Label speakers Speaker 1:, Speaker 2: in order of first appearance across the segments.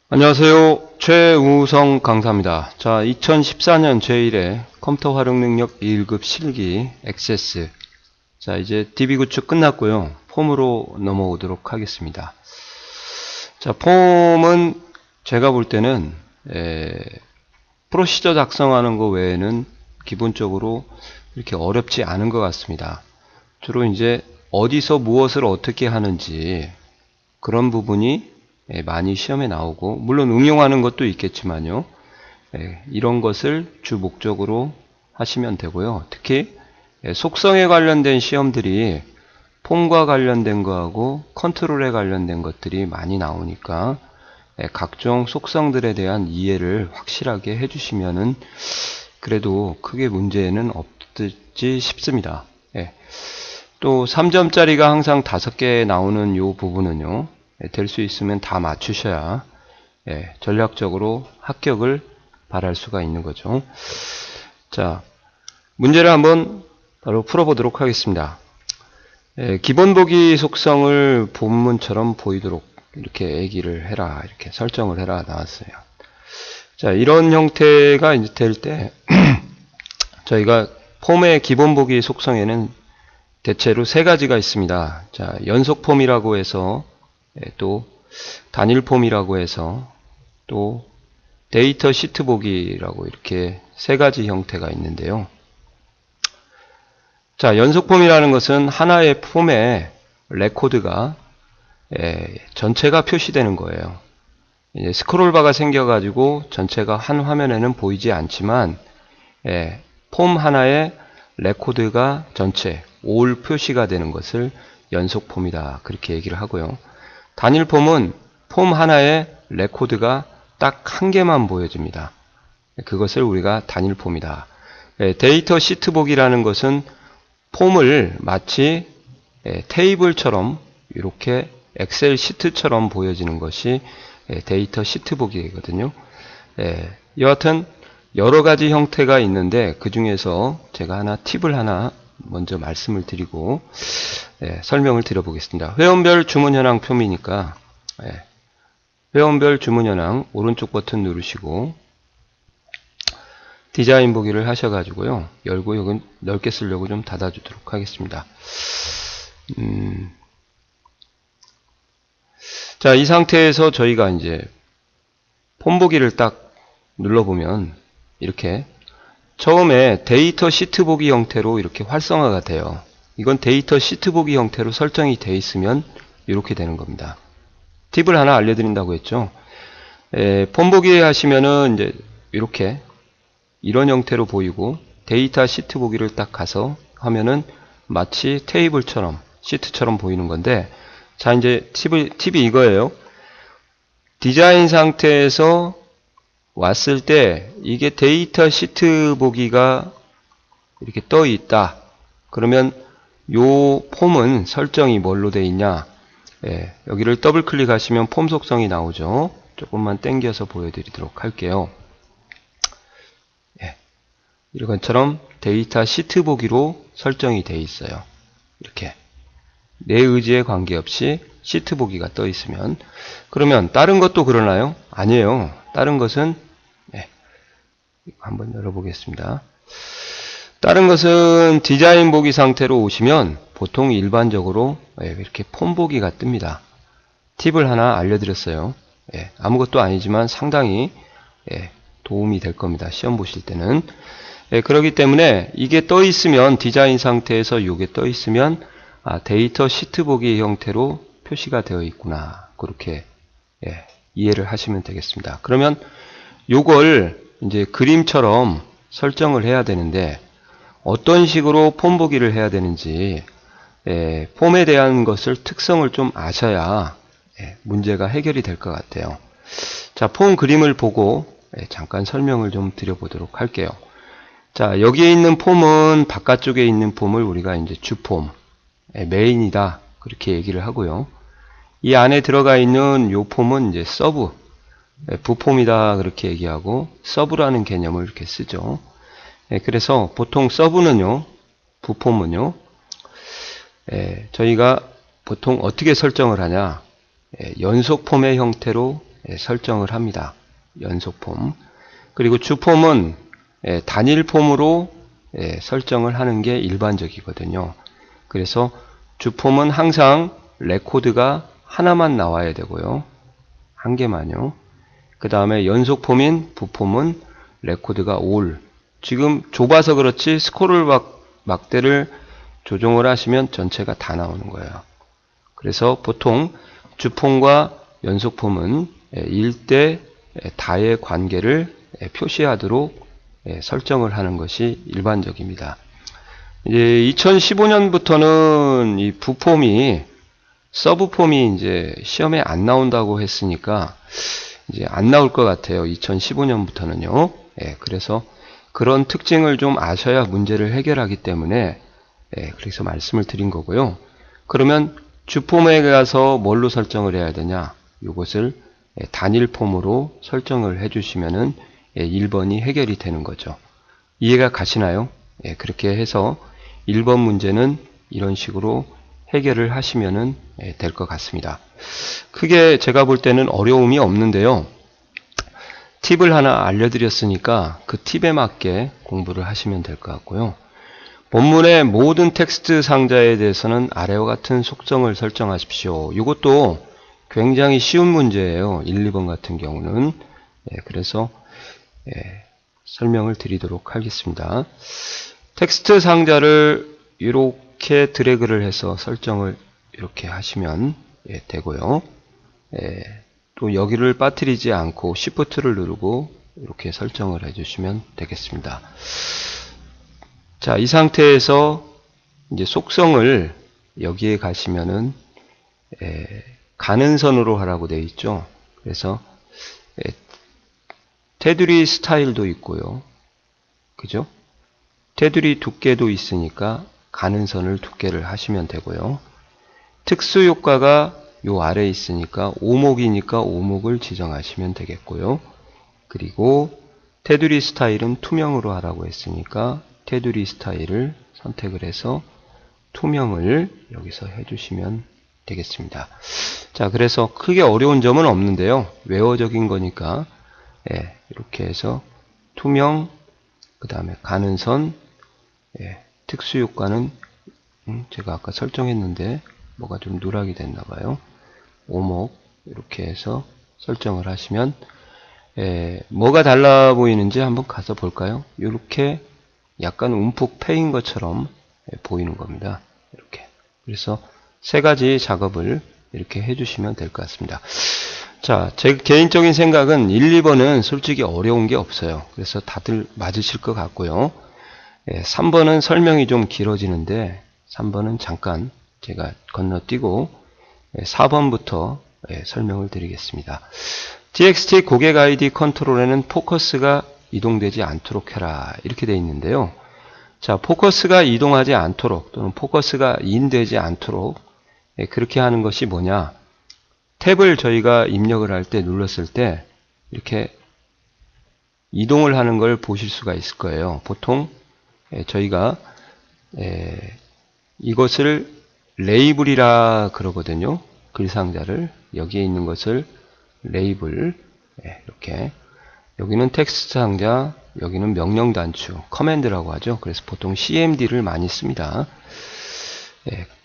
Speaker 1: 안녕하세요. 최우성 강사입니다. 자, 2014년 제1회 컴퓨터 활용 능력 1급 실기 액세스. 자, 이제 DB 구축 끝났고요. 폼으로 넘어오도록 하겠습니다. 자, 폼은 제가 볼 때는 프로시저 작성하는 거 외에는 기본적으로 이렇게 어렵지 않은 것 같습니다. 주로 이제 어디서 무엇을 어떻게 하는지 그런 부분이 많이 시험에 나오고, 물론 응용하는 것도 있겠지만요. 이런 것을 주 목적으로 하시면 되고요. 특히 속성에 관련된 시험들이 폼과 관련된 거하고 컨트롤에 관련된 것들이 많이 나오니까 각종 속성들에 대한 이해를 확실하게 해주시면은 그래도 크게 문제는 없지 싶습니다. 또 3점짜리가 항상 5개 나오는 이 부분은요, 될 수 있으면 다 맞추셔야 전략적으로 합격을 바랄 수가 있는 거죠. 자, 문제를 한번 바로 풀어보도록 하겠습니다. 기본 보기 속성을 본문처럼 보이도록 이렇게 얘기를 해라, 이렇게 설정을 해라 나왔어요. 자, 이런 형태가 이제 될 때 저희가 폼의 기본 보기 속성에는 대체로 3가지가 있습니다. 자, 연속 폼이라고 해서, 또 단일 폼이라고 해서, 또 데이터 시트 보기라고 이렇게 3가지 형태가 있는데요. 자, 연속 폼이라는 것은 하나의 폼에 레코드가 전체가 표시되는 거예요. 이제 스크롤바가 생겨가지고 전체가 한 화면에는 보이지 않지만 폼 하나에 레코드가 전체 올 표시가 되는 것을 연속 폼이다, 그렇게 얘기를 하고요. 단일 폼은 폼 하나에 레코드가 딱 한 개만 보여집니다. 그것을 우리가 단일 폼이다. 데이터 시트 보기라는 것은 폼을 마치 테이블처럼 이렇게 엑셀 시트처럼 보여지는 것이 데이터 시트 보기거든요. 여하튼 여러 가지 형태가 있는데 그 중에서 제가 팁을 하나 먼저 말씀을 드리고 설명을 드려보겠습니다. 회원별 주문 현황 표미니까 회원별 주문 현황 오른쪽 버튼 누르시고 디자인 보기를 하셔가지고요. 열고 여기 넓게 쓰려고 좀 닫아주도록 하겠습니다. 자, 이 상태에서 저희가 이제 폼 보기를 딱 눌러보면 이렇게 처음에 데이터 시트 보기 형태로 이렇게 활성화가 돼요. 이건 데이터 시트 보기 형태로 설정이 되어 있으면 이렇게 되는 겁니다. 팁을 하나 알려드린다고 했죠. 폼 보기 하시면은 이제 이렇게 이런 형태로 보이고, 데이터 시트 보기를 딱 가서 하면은 마치 테이블처럼 시트처럼 보이는 건데, 자, 이제 팁이 이거예요. 디자인 상태에서 왔을 때 이게 데이터 시트 보기가 이렇게 떠 있다. 그러면 요 폼은 설정이 뭘로 돼 있냐? 여기를 더블 클릭하시면 폼 속성이 나오죠. 조금만 당겨서 보여드리도록 할게요. 이런 것처럼 데이터 시트 보기로 설정이 돼 있어요. 이렇게 내 의지에 관계없이 시트 보기가 떠 있으면, 그러면 다른 것도 그러나요? 아니에요. 다른 것은 한번 열어보겠습니다. 다른 것은 디자인 보기 상태로 오시면 보통 일반적으로 이렇게 폼 보기가 뜹니다. 팁을 하나 알려드렸어요. 아무것도 아니지만 상당히 도움이 될 겁니다. 시험 보실 때는. 그렇기 때문에 이게 떠 있으면, 디자인 상태에서 이게 떠 있으면 데이터 시트 보기 형태로 표시가 되어 있구나, 그렇게 이해를 하시면 되겠습니다. 그러면 요걸 이제 그림처럼 설정을 해야 되는데, 어떤 식으로 폼 보기를 해야 되는지 폼에 대한 것을 특성을 좀 아셔야 문제가 해결이 될 것 같아요. 자, 폼 그림을 보고 잠깐 설명을 좀 드려보도록 할게요. 자, 여기에 있는 폼은, 바깥쪽에 있는 폼을 우리가 이제 주폼, 메인이다, 그렇게 얘기를 하고요. 이 안에 들어가 있는 요 폼은 이제 서브, 부폼이다, 그렇게 얘기하고, 서브라는 개념을 이렇게 쓰죠. 그래서 보통 서브는요, 부폼은요, 저희가 보통 어떻게 설정을 하냐, 연속 폼의 형태로 설정을 합니다. 연속 폼. 그리고 주폼은 단일 폼으로 설정을 하는 게 일반적이거든요. 그래서 주폼은 항상 레코드가 하나만 나와야 되고요. 한 개만요. 그 다음에 연속 폼인 부폼은 레코드가 올. 지금 좁아서 그렇지 스크롤 막대를 조정을 하시면 전체가 다 나오는 거예요. 그래서 보통 주폼과 연속폼은 1대 다의 관계를 표시하도록 설정을 하는 것이 일반적입니다. 이제 2015년부터는 이 부폼이 서브폼이 이제 시험에 안 나온다고 했으니까 이제 안 나올 것 같아요. 2015년부터는요. 그래서 그런 특징을 좀 아셔야 문제를 해결하기 때문에 그래서 말씀을 드린 거고요. 그러면 주폼에 가서 뭘로 설정을 해야 되냐? 이것을 단일 폼으로 설정을 해주시면은 1번이 해결이 되는 거죠. 이해가 가시나요? 그렇게 해서 1번 문제는 이런 식으로 해결을 하시면은 될 것 같습니다. 크게 제가 볼 때는 어려움이 없는데요. 팁을 하나 알려드렸으니까 그 팁에 맞게 공부를 하시면 될 것 같고요. 본문의 모든 텍스트 상자에 대해서는 아래와 같은 속성을 설정하십시오. 이것도 굉장히 쉬운 문제예요. 1, 2번 같은 경우는. 그래서 설명을 드리도록 하겠습니다. 텍스트 상자를 이렇게 드래그를 해서 설정을 이렇게 하시면 되고요. 또 여기를 빠뜨리지 않고 Shift를 누르고 이렇게 설정을 해주시면 되겠습니다. 자, 이 상태에서 이제 속성을 여기에 가시면은 가는 선으로 하라고 되어 있죠. 그래서 테두리 스타일도 있고요. 그죠? 테두리 두께도 있으니까 가는 선을 두께를 하시면 되고요. 특수 효과가 요 아래에 있으니까 오목이니까 오목을 지정하시면 되겠고요. 그리고 테두리 스타일은 투명으로 하라고 했으니까 테두리 스타일을 선택을 해서 투명을 여기서 해주시면 되겠습니다. 자, 그래서 크게 어려운 점은 없는데요. 외워적인 거니까 이렇게 해서 투명, 그 다음에 가는 선, 특수 효과는 제가 아까 설정했는데 뭐가 좀 누락이 됐나 봐요. 오목 이렇게 해서 설정을 하시면 뭐가 달라 보이는지 한번 가서 볼까요? 이렇게 약간 움푹 패인 것처럼 보이는 겁니다. 이렇게. 그래서 세 가지 작업을 이렇게 해주시면 될 것 같습니다. 자, 제 개인적인 생각은 1, 2번은 솔직히 어려운 게 없어요. 그래서 다들 맞으실 것 같고요. 3번은 설명이 좀 길어지는데 3번은 잠깐 제가 건너뛰고 4번부터 설명을 드리겠습니다. txt 고객 ID 컨트롤에는 포커스가 이동되지 않도록 해라 이렇게 되어 있는데요. 자, 포커스가 이동하지 않도록 또는 포커스가 인되지 않도록 그렇게 하는 것이 뭐냐? 탭을 저희가 입력을 할 때 눌렀을 때 이렇게 이동을 하는 걸 보실 수가 있을 거예요. 보통 저희가 이것을 레이블이라 그러거든요. 글상자를 여기에 있는 것을 레이블 이렇게 여기는 텍스트 상자, 여기는 명령 단추, 커맨드라고 하죠. 그래서 보통 cmd를 많이 씁니다.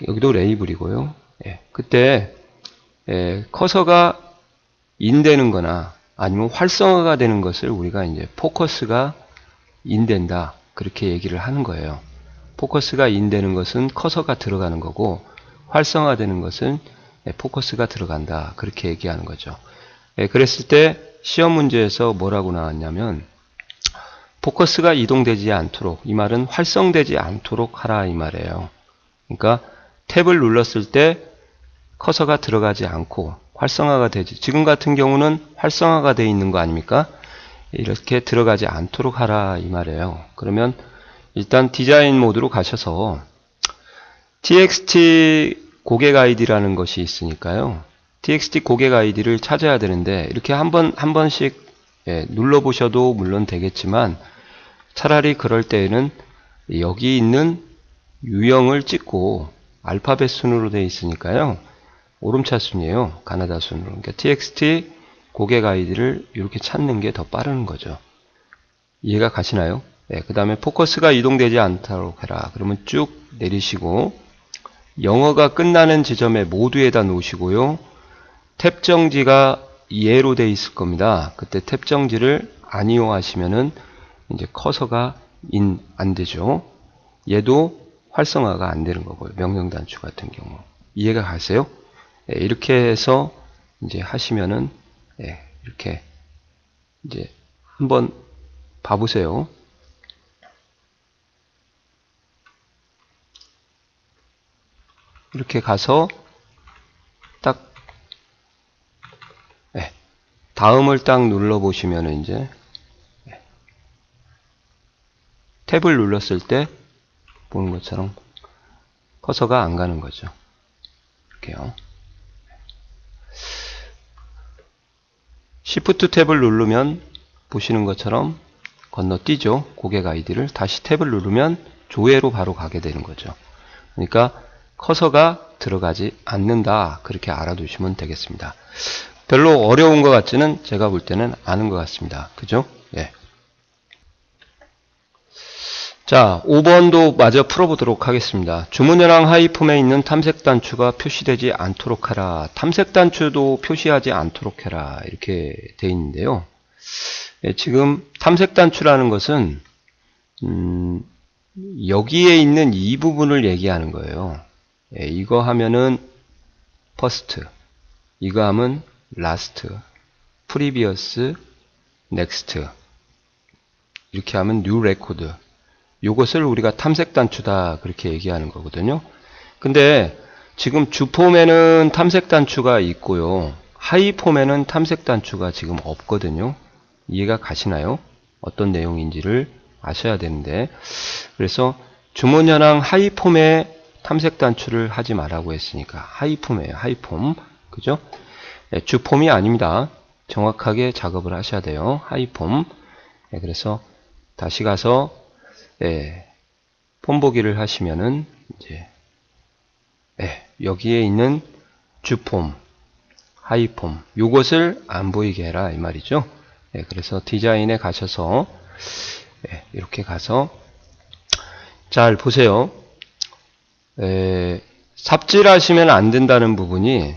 Speaker 1: 여기도 레이블이고요. 그때 커서가 인되는 거나 아니면 활성화가 되는 것을 우리가 이제 포커스가 인된다 그렇게 얘기를 하는 거예요. 포커스가 인되는 것은 커서가 들어가는 거고 활성화되는 것은 포커스가 들어간다 그렇게 얘기하는 거죠. 그랬을 때 시험 문제에서 뭐라고 나왔냐면 포커스가 이동되지 않도록, 이 말은 활성되지 않도록 하라 이 말이에요. 그러니까 탭을 눌렀을 때 커서가 들어가지 않고 활성화가 되지, 지금 같은 경우는 활성화가 되어 있는 거 아닙니까? 이렇게 들어가지 않도록 하라 이 말이에요. 그러면 일단 디자인 모드로 가셔서 txt 고객 아이디라는 것이 있으니까요. txt 고객 아이디를 찾아야 되는데 이렇게 한 번씩 눌러보셔도 물론 되겠지만 차라리 그럴 때에는 여기 있는 유형을 찍고 알파벳 순으로 되어 있으니까요. 오름차 순이에요. 가나다 순으로. 그러니까 txt 고객 아이디를 이렇게 찾는 게 더 빠른 거죠. 이해가 가시나요? 네, 그 다음에 포커스가 이동되지 않도록 해라. 그러면 쭉 내리시고 영어가 끝나는 지점에 모두에다 놓으시고요. 탭 정지가 예로 돼 있을 겁니다. 그때 탭 정지를 안 이용하시면은 이제 커서가 안 되죠. 얘도 활성화가 안 되는 거고요. 명령 단추 같은 경우. 이해가 가세요? 네, 이렇게 해서 이제 하시면은 네, 이렇게 이제 한번 봐보세요. 이렇게 가서 딱 네, 다음을 딱 눌러 보시면은 이제 네, 탭을 눌렀을 때 보는 것처럼 커서가 안 가는 거죠. 이렇게요. Shift 탭을 누르면 보시는 것처럼 건너뛰죠. 고객 아이디를. 다시 탭을 누르면 조회로 바로 가게 되는 거죠. 그러니까 커서가 들어가지 않는다. 그렇게 알아두시면 되겠습니다. 별로 어려운 것 같지는 제가 볼 때는 않은 것 같습니다. 그죠? 예. 자, 5번도 마저 풀어보도록 하겠습니다. 주문현황 하이폼에 있는 탐색 단추가 표시되지 않도록 하라. 탐색 단추도 표시하지 않도록 해라. 이렇게 되어 있는데요. 예, 지금 탐색 단추라는 것은 여기에 있는 이 부분을 얘기하는 거예요. 예, 이거 하면은 first, 이거 하면 last, previous, next, 이렇게 하면 new record. 요것을 우리가 탐색 단추다 그렇게 얘기하는 거거든요. 근데 지금 주폼에는 탐색 단추가 있고요. 하이폼에는 탐색 단추가 지금 없거든요. 이해가 가시나요? 어떤 내용인지를 아셔야 되는데, 그래서 주문 현황 하이폼에 탐색 단추를 하지 말라고 했으니까 하이폼이에요. 하이폼. 그죠? 네, 주폼이 아닙니다. 정확하게 작업을 하셔야 돼요. 하이폼. 네, 그래서 다시 가서 폼 보기를 하시면은 이제 여기에 있는 주폼, 하이폼 요것을 안 보이게 해라 이 말이죠. 그래서 디자인에 가셔서 이렇게 가서 잘 보세요. 삽질하시면 안 된다는 부분이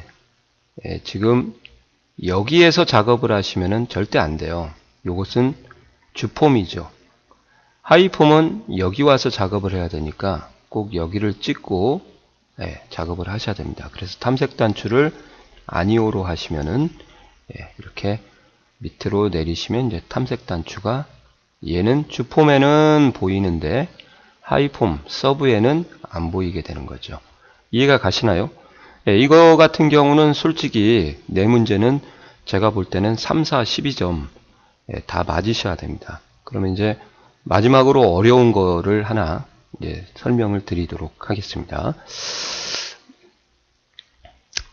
Speaker 1: 지금 여기에서 작업을 하시면은 절대 안 돼요. 요것은 주폼이죠. 하이폼은 여기 와서 작업을 해야 되니까 꼭 여기를 찍고 작업을 하셔야 됩니다. 그래서 탐색 단추를 아니오로 하시면은 이렇게 밑으로 내리시면 이제 탐색 단추가 얘는 주폼에는 보이는데 하이폼 서브에는 안 보이게 되는 거죠. 이해가 가시나요? 이거 같은 경우는 솔직히 내 문제는 제가 볼 때는 3, 4, 12점 다 맞으셔야 됩니다. 그러면 이제 마지막으로 어려운 거를 하나 이제 설명을 드리도록 하겠습니다.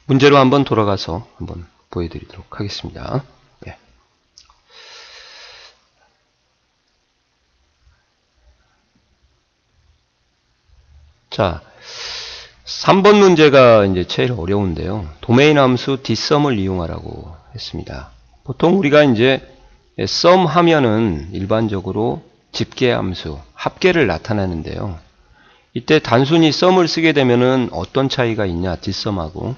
Speaker 1: 문제로 한번 돌아가서 한번 보여드리도록 하겠습니다. 예. 자, 3번 문제가 이제 제일 어려운데요. 도메인 함수 dsum을 이용하라고 했습니다. 보통 우리가 이제 sum 하면은 일반적으로 집계 함수, 합계를 나타내는데요. 이때 단순히 sum을 쓰게 되면은 어떤 차이가 있냐, dsum하고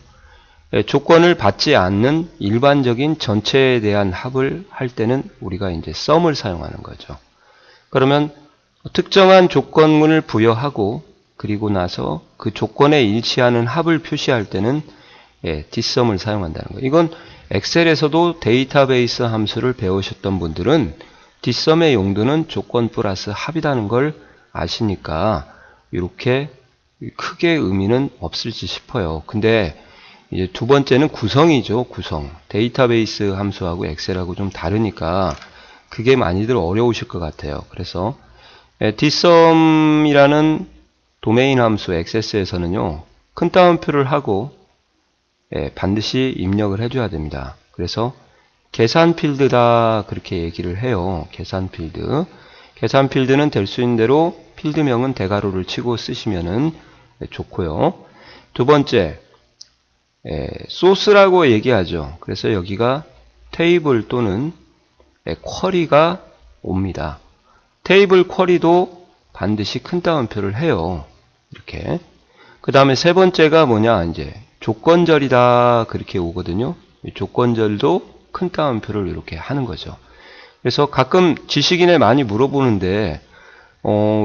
Speaker 1: 조건을 받지 않는 일반적인 전체에 대한 합을 할 때는 우리가 이제 sum을 사용하는 거죠. 그러면 특정한 조건문을 부여하고 그리고 나서 그 조건에 일치하는 합을 표시할 때는 dsum을 사용한다는 거예요. 이건 엑셀에서도 데이터베이스 함수를 배우셨던 분들은 dsum의 용도는 조건 플러스 합이라는 걸 아시니까 이렇게 크게 의미는 없을지 싶어요. 근데 이제 두 번째는 구성이죠. 구성. 데이터베이스 함수하고 엑셀하고 좀 다르니까 그게 많이들 어려우실 것 같아요. 그래서 dsum이라는 도메인 함수 XS에서는요. 큰 따옴표를 하고 반드시 입력을 해줘야 됩니다. 그래서 계산 필드다 그렇게 얘기를 해요. 계산 필드. 계산 필드는 될 수 있는 대로 필드명은 대괄호를 치고 쓰시면은 좋고요. 두 번째, 소스라고 얘기하죠. 그래서 여기가 테이블 또는 쿼리가 옵니다. 테이블 쿼리도 반드시 큰 따옴표를 해요. 이렇게. 그 다음에 세 번째가 뭐냐, 이제 조건절이다 그렇게 오거든요. 조건절도 큰 따옴표를 이렇게 하는 거죠. 그래서 가끔 지식인에 많이 물어보는데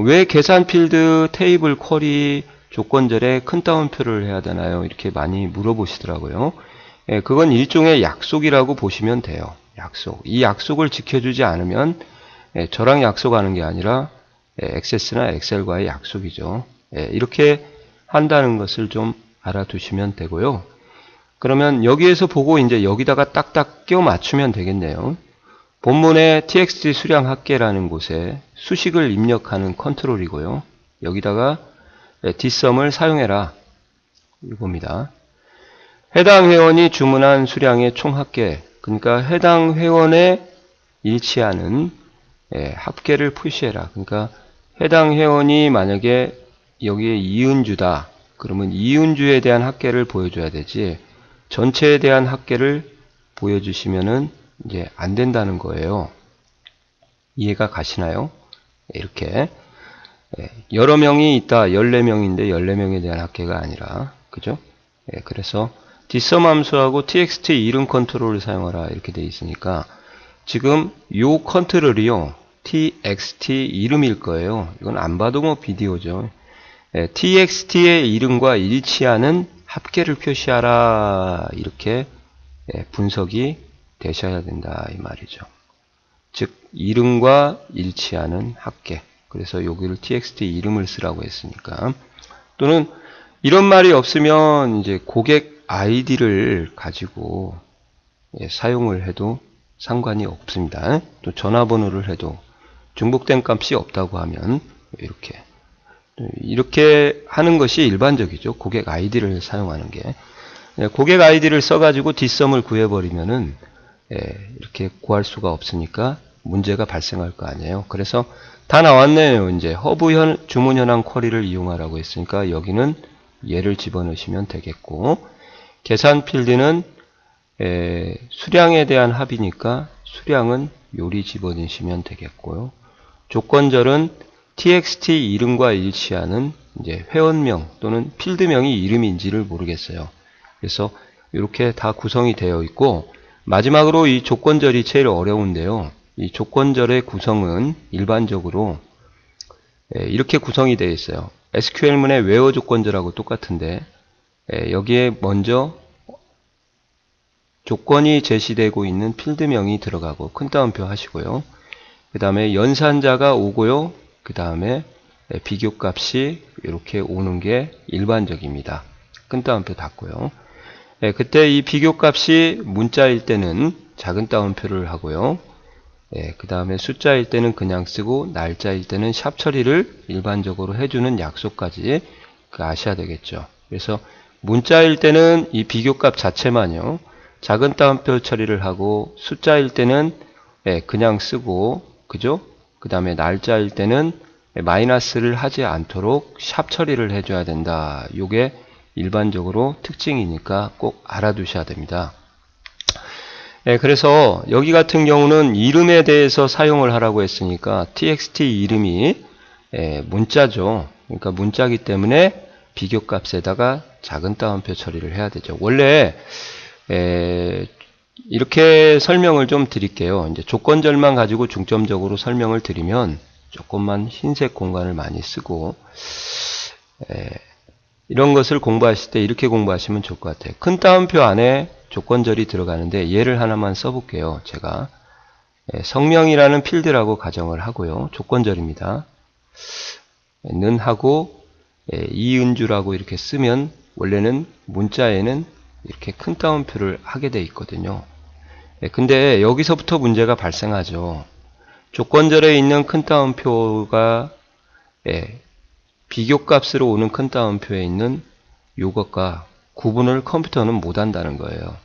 Speaker 1: 왜 계산 필드 테이블 쿼리 조건절에 큰 따옴표를 해야 되나요? 이렇게 많이 물어보시더라고요. 그건 일종의 약속이라고 보시면 돼요. 약속. 이 약속을 지켜주지 않으면 저랑 약속하는 게 아니라 액세스나 엑셀과의 약속이죠. 이렇게 한다는 것을 좀 알아두시면 되고요. 그러면 여기에서 보고 이제 여기다가 딱딱 끼워 맞추면 되겠네요. 본문의 txt 수량 합계라는 곳에 수식을 입력하는 컨트롤이고요. 여기다가 dsum을 사용해라. 이겁니다. 해당 회원이 주문한 수량의 총 합계, 그러니까 해당 회원에 일치하는 합계를 표시해라. 그러니까 해당 회원이 만약에 여기에 이은주다. 그러면 이은주에 대한 합계를 보여줘야 되지, 전체에 대한 합계를 보여주시면은 이제 안 된다는 거예요. 이해가 가시나요? 이렇게 여러 명이 있다. 14명인데 14명에 대한 합계가 아니라, 그죠? 그래서 dsum 함수하고 txt 이름 컨트롤을 사용하라 이렇게 되어 있으니까 지금 요 컨트롤이요, txt 이름일 거예요. 이건 안 봐도 뭐 비디오죠. txt의 이름과 일치하는 합계를 표시하라, 이렇게 분석이 되셔야 된다 이 말이죠. 즉 이름과 일치하는 합계. 그래서 여기를 txt 이름을 쓰라고 했으니까. 또는 이런 말이 없으면 이제 고객 아이디를 가지고 사용을 해도 상관이 없습니다. 또 전화번호를 해도 중복된 값이 없다고 하면 이렇게 하는 것이 일반적이죠. 고객 아이디를 사용하는 게. 고객 아이디를 써가지고 dsum을 구해버리면은 이렇게 구할 수가 없으니까 문제가 발생할 거 아니에요. 그래서 다 나왔네요. 이제 허브 주문 현황 쿼리를 이용하라고 했으니까 여기는 얘를 집어넣으시면 되겠고, 계산 필드는 수량에 대한 합이니까 수량은 요리 집어넣으시면 되겠고요. 조건절은 txt 이름과 일치하는 이제 회원명 또는 필드명이 이름인지를 모르겠어요. 그래서 이렇게 다 구성이 되어 있고, 마지막으로 이 조건절이 제일 어려운데요. 이 조건절의 구성은 일반적으로 이렇게 구성이 되어 있어요. SQL문의 where 조건절하고 똑같은데 여기에 먼저 조건이 제시되고 있는 필드명이 들어가고 큰 따옴표 하시고요. 그 다음에 연산자가 오고요. 그 다음에 비교값이 이렇게 오는 게 일반적입니다. 큰 따옴표 닫고요. 그때 이 비교값이 문자일 때는 작은 따옴표를 하고요. 그 다음에 숫자일 때는 그냥 쓰고, 날짜일 때는 샵 처리를 일반적으로 해주는 약속까지 아셔야 되겠죠. 그래서 문자일 때는 이 비교값 자체만요, 작은 따옴표 처리를 하고, 숫자일 때는 그냥 쓰고, 그죠? 그 다음에 날짜일 때는 마이너스를 하지 않도록 샵 처리를 해줘야 된다. 요게 일반적으로 특징이니까 꼭 알아두셔야 됩니다. 그래서 여기 같은 경우는 이름에 대해서 사용을 하라고 했으니까 txt 이름이 문자죠. 그러니까 문자이기 때문에 비교값에다가 작은 따옴표 처리를 해야 되죠. 원래 이렇게 설명을 좀 드릴게요. 이제 조건절만 가지고 중점적으로 설명을 드리면 조금만 흰색 공간을 많이 쓰고, 이런 것을 공부하실 때 이렇게 공부하시면 좋을 것 같아요. 큰 따옴표 안에 조건절이 들어가는데 예를 하나만 써볼게요. 제가 성명이라는 필드라고 가정을 하고요. 조건절입니다. 는 하고 이은주라고 이렇게 쓰면 원래는 문자에는 이렇게 큰 따옴표를 하게 돼 있거든요. 근데 여기서부터 문제가 발생하죠. 조건절에 있는 큰 따옴표가 비교값으로 오는 큰 따옴표에 있는 요것과 구분을 컴퓨터는 못한다는 거예요.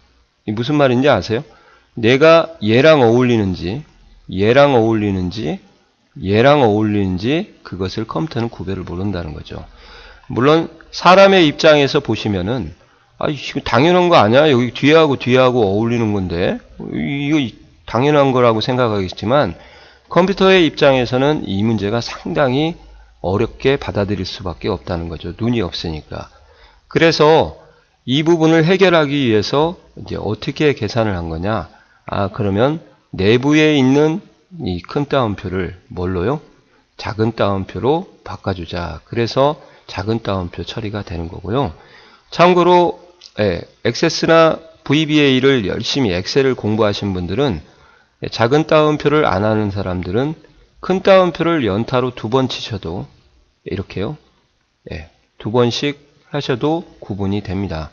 Speaker 1: 무슨 말인지 아세요? 내가 얘랑 어울리는지 그것을 컴퓨터는 구별을 모른다는 거죠. 물론 사람의 입장에서 보시면은 이거 당연한 거 아니야? 여기 뒤에하고 어울리는 건데. 이거 당연한 거라고 생각하겠지만, 컴퓨터의 입장에서는 이 문제가 상당히 어렵게 받아들일 수밖에 없다는 거죠. 눈이 없으니까. 그래서 이 부분을 해결하기 위해서 이제 어떻게 계산을 한 거냐? 그러면 내부에 있는 이 큰 따옴표를 뭘로요? 작은 따옴표로 바꿔주자. 그래서 작은 따옴표 처리가 되는 거고요. 참고로 액세스나 VBA를 열심히 엑셀을 공부하신 분들은 작은 따옴표를 안 하는 사람들은 큰 따옴표를 연타로 2번 치셔도 이렇게요. 2번씩 하셔도 구분이 됩니다.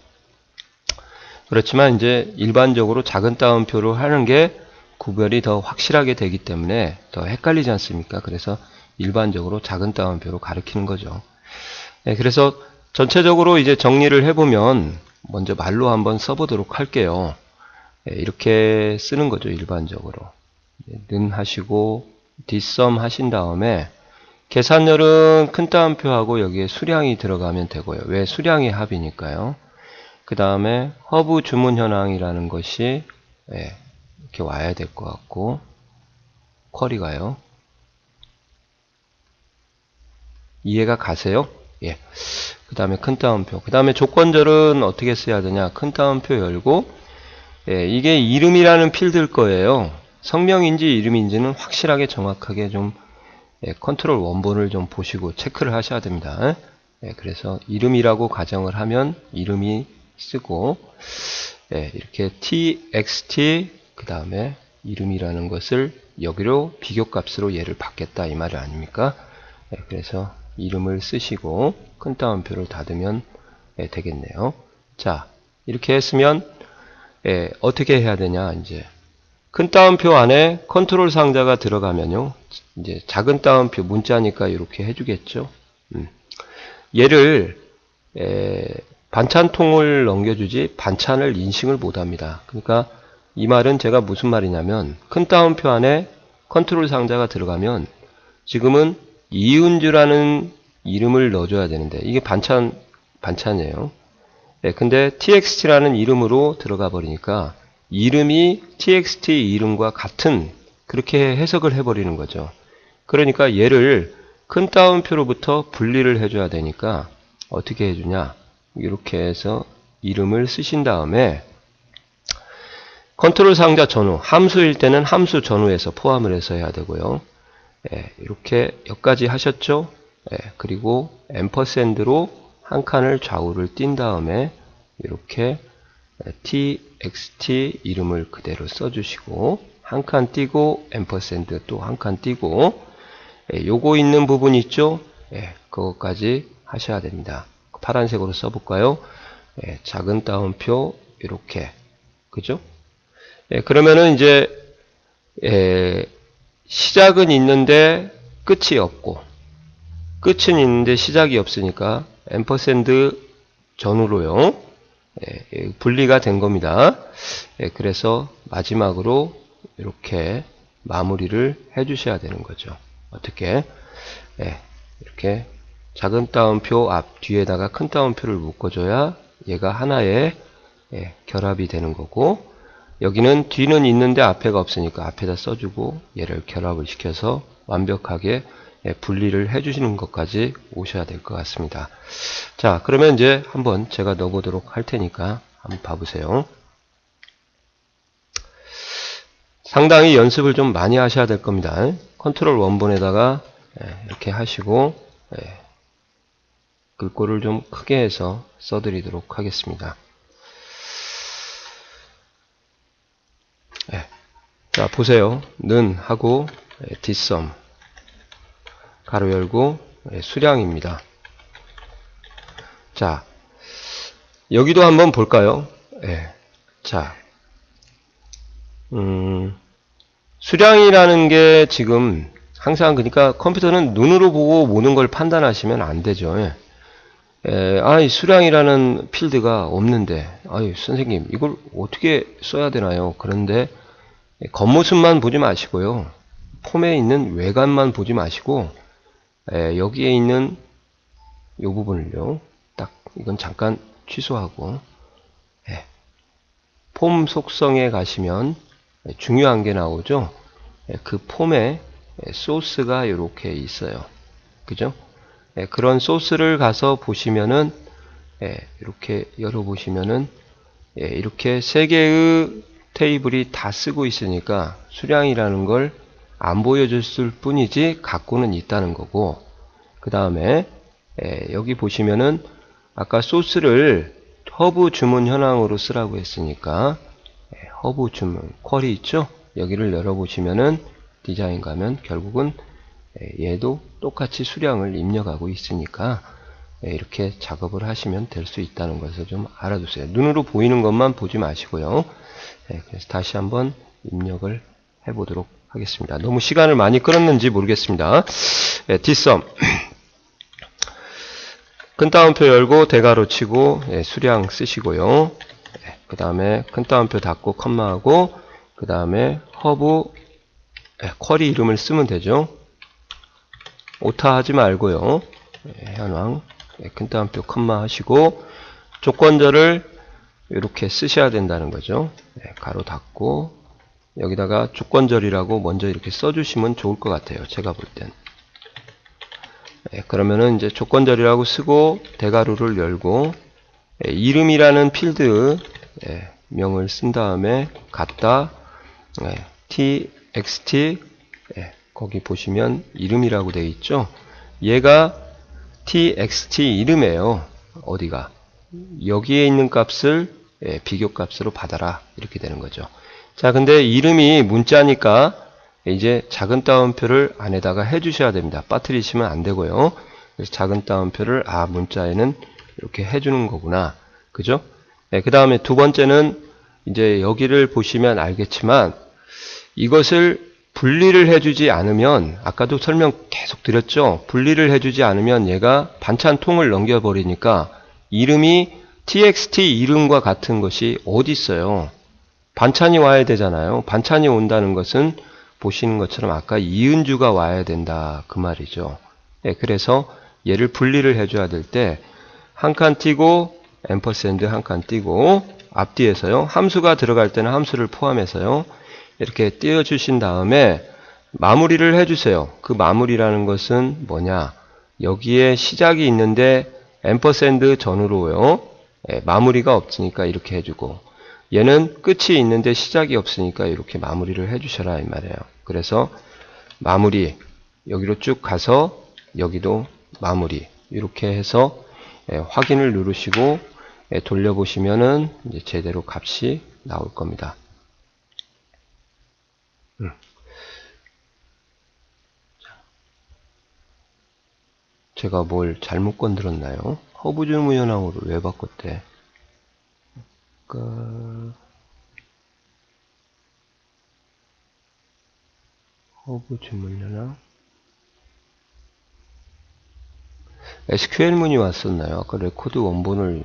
Speaker 1: 그렇지만 이제 일반적으로 작은 따옴표로 하는 게 구별이 더 확실하게 되기 때문에 더 헷갈리지 않습니까? 그래서 일반적으로 작은 따옴표로 가리키는 거죠. 그래서 전체적으로 이제 정리를 해보면 먼저 말로 한번 써보도록 할게요. 이렇게 쓰는 거죠. 일반적으로. 는 하시고 뒷섬 하신 다음에 계산열은 큰 따옴표하고 여기에 수량이 들어가면 되고요. 왜? 수량의 합이니까요. 그 다음에 허브 주문 현황이라는 것이 이렇게 와야 될 것 같고, 쿼리가요. 이해가 가세요? 예. 그 다음에 큰 따옴표. 그 다음에 조건절은 어떻게 써야 되냐? 큰 따옴표 열고, 이게 이름이라는 필드일 거예요. 성명인지 이름인지는 확실하게 정확하게 좀 컨트롤 원본을 좀 보시고 체크를 하셔야 됩니다. 그래서 이름이라고 가정을 하면 이름이 쓰고, 이렇게 txt 그 다음에 이름이라는 것을 여기로 비교값으로 얘를 받겠다 이 말이 아닙니까? 그래서 이름을 쓰시고 큰 따옴표를 닫으면 되겠네요. 자, 이렇게 했으면 어떻게 해야 되냐? 이제 큰 따옴표 안에 컨트롤 상자가 들어가면요, 이제 작은 따옴표 문자니까 이렇게 해주겠죠. 얘를 반찬통을 넘겨주지 반찬을 인식을 못합니다. 그러니까 이 말은 제가 무슨 말이냐면, 큰 따옴표 안에 컨트롤 상자가 들어가면 지금은 이은주라는 이름을 넣어줘야 되는데 이게 반찬이에요. 근데 txt라는 이름으로 들어가 버리니까 이름이 txt 이름과 같은 그렇게 해석을 해버리는 거죠. 그러니까 얘를 큰 따옴표로부터 분리를 해줘야 되니까 어떻게 해주냐? 이렇게 해서 이름을 쓰신 다음에 컨트롤 상자 전후, 함수일 때는 함수 전후에서 포함을 해서 해야 되고요. 이렇게 여기까지 하셨죠? 그리고 앰퍼샌드로 한 칸을 좌우를 띈 다음에 이렇게 txt 이름을 그대로 써주시고 한 칸 띄고 앰퍼샌드 또 한 칸 띄고 요거 있는 부분 있죠? 그것까지 하셔야 됩니다. 파란색으로 써볼까요? 작은 따옴표 이렇게, 그죠? 그러면은 이제 시작은 있는데 끝이 없고, 끝은 있는데 시작이 없으니까 앰퍼샌드 전후로요, 분리가 된 겁니다. 그래서 마지막으로 이렇게 마무리를 해 주셔야 되는 거죠. 어떻게? 이렇게 작은 따옴표 앞 뒤에다가 큰 따옴표를 묶어줘야 얘가 하나의 결합이 되는 거고, 여기는 뒤는 있는데 앞에가 없으니까 앞에다 써주고 얘를 결합을 시켜서 완벽하게 분리를 해주시는 것까지 오셔야 될 것 같습니다. 자, 그러면 이제 한번 제가 넣어보도록 할 테니까 한번 봐보세요. 상당히 연습을 좀 많이 하셔야 될 겁니다. 컨트롤 원본에다가 이렇게 하시고 글꼴을 좀 크게 해서 써드리도록 하겠습니다. 자, 보세요. 는 하고 뒷섬 가로 열고 수량입니다. 자, 여기도 한번 볼까요? 자, 수량이라는 게 지금 항상, 그러니까 컴퓨터는 눈으로 보고 모든 걸 판단하시면 안 되죠. 이 수량이라는 필드가 없는데, 선생님, 이걸 어떻게 써야 되나요? 그런데 겉모습만 보지 마시고요. 폼에 있는 외관만 보지 마시고, 여기에 있는 이 부분을요, 딱, 이건 잠깐 취소하고, 폼 속성에 가시면 중요한 게 나오죠. 그 폼에 소스가 이렇게 있어요. 그죠? 그런 소스를 가서 보시면은 이렇게 열어보시면은 이렇게 세 개의 테이블이 다 쓰고 있으니까 수량이라는 걸 안 보여줬을 뿐이지 갖고는 있다는 거고, 그 다음에 여기 보시면은 아까 소스를 허브 주문 현황으로 쓰라고 했으니까 허브 주문 쿼리 있죠? 여기를 열어보시면은 디자인 가면 결국은 얘도 똑같이 수량을 입력하고 있으니까 이렇게 작업을 하시면 될 수 있다는 것을 좀 알아두세요. 눈으로 보이는 것만 보지 마시고요. 그래서 다시 한번 입력을 해보도록 하겠습니다. 너무 시간을 많이 끌었는지 모르겠습니다. 뒷섬 큰 따옴표 열고 대괄호 치고 수량 쓰시고요. 그 다음에 큰 따옴표 닫고 컴마하고 그 다음에 허브 쿼리 이름을 쓰면 되죠. 오타 하지 말고요. 현황 큰 따옴표 컴마 하시고 조건절을 이렇게 쓰셔야 된다는 거죠. 가로 닫고 여기다가 조건절이라고 먼저 이렇게 써주시면 좋을 것 같아요. 제가 볼 땐. 그러면은 이제 조건절이라고 쓰고 대괄호를 열고 이름이라는 필드 명을 쓴 다음에 갖다 txt 거기 보시면 이름이라고 되어 있죠. 얘가 txt 이름이에요. 어디가 여기에 있는 값을 비교값으로 받아라 이렇게 되는 거죠. 자, 근데 이름이 문자니까 이제 작은 따옴표를 안에다가 해주셔야 됩니다. 빠뜨리시면 안 되고요. 그래서 작은 따옴표를 문자에는 이렇게 해주는 거구나. 그죠? 그 다음에 두 번째는 이제 여기를 보시면 알겠지만 이것을 분리를 해주지 않으면 아까도 설명 계속 드렸죠. 분리를 해주지 않으면 얘가 반찬통을 넘겨버리니까 이름이 txt 이름과 같은 것이 어디 있어요. 반찬이 와야 되잖아요. 반찬이 온다는 것은 보시는 것처럼 아까 이은주가 와야 된다 그 말이죠. 그래서 얘를 분리를 해줘야 될 때 한 칸 띄고 앰퍼샌드 한 칸 띄고 앞뒤에서요. 함수가 들어갈 때는 함수를 포함해서요. 이렇게 띄워주신 다음에 마무리를 해주세요. 그 마무리라는 것은 뭐냐? 여기에 시작이 있는데 앰퍼샌드 전후로요. 마무리가 없으니까 이렇게 해주고 얘는 끝이 있는데 시작이 없으니까 이렇게 마무리를 해주셔라 이 말이에요. 그래서 마무리 여기로 쭉 가서 여기도 마무리 이렇게 해서 확인을 누르시고 돌려보시면은 이제 제대로 값이 나올 겁니다. 제가 뭘 잘못 건드렸나요? 허브 주문 현황으로 왜 바꿨대? 허브 주문 현황 SQL 문이 왔었나요? 아까 레코드 원본을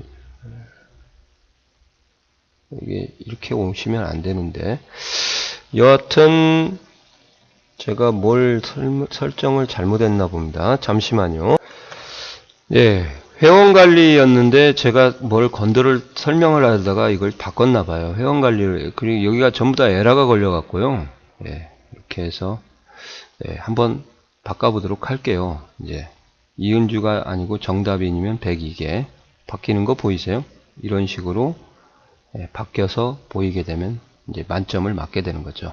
Speaker 1: 이게 이렇게 오시면 안 되는데 여하튼 제가 뭘 설정을 잘못했나 봅니다. 잠시만요. 회원관리였는데 제가 뭘 설명을 하다가 이걸 바꿨나 봐요. 회원관리를 그리고 여기가 전부 다 에러가 걸려 갖고요. 이렇게 해서 한번 바꿔보도록 할게요. 이제 이은주가 아니고 정답인이면 102개 바뀌는 거 보이세요? 이런 식으로 바뀌어서 보이게 되면 이제 만점을 맞게 되는 거죠.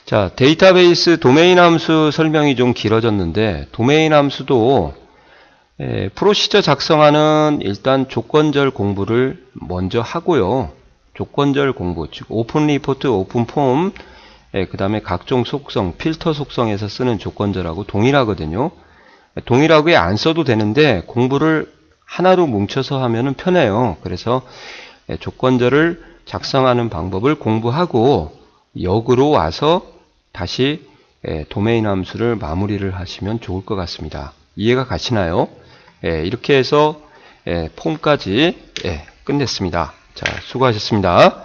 Speaker 1: 자, 데이터베이스 도메인 함수 설명이 좀 길어졌는데 도메인 함수도 프로시저 작성하는 일단 조건절 공부를 먼저 하고요. 조건절 공부, 즉 오픈 리포트, 오픈 폼, 그 다음에 각종 속성, 필터 속성에서 쓰는 조건절하고 동일하거든요. 동일하게 안 써도 되는데 공부를 하나로 뭉쳐서 하면은 편해요. 그래서 조건절을 작성하는 방법을 공부하고 역으로 와서 다시 도메인 함수를 마무리를 하시면 좋을 것 같습니다. 이해가 가시나요? 이렇게 해서 폼까지 끝냈습니다. 자, 수고하셨습니다.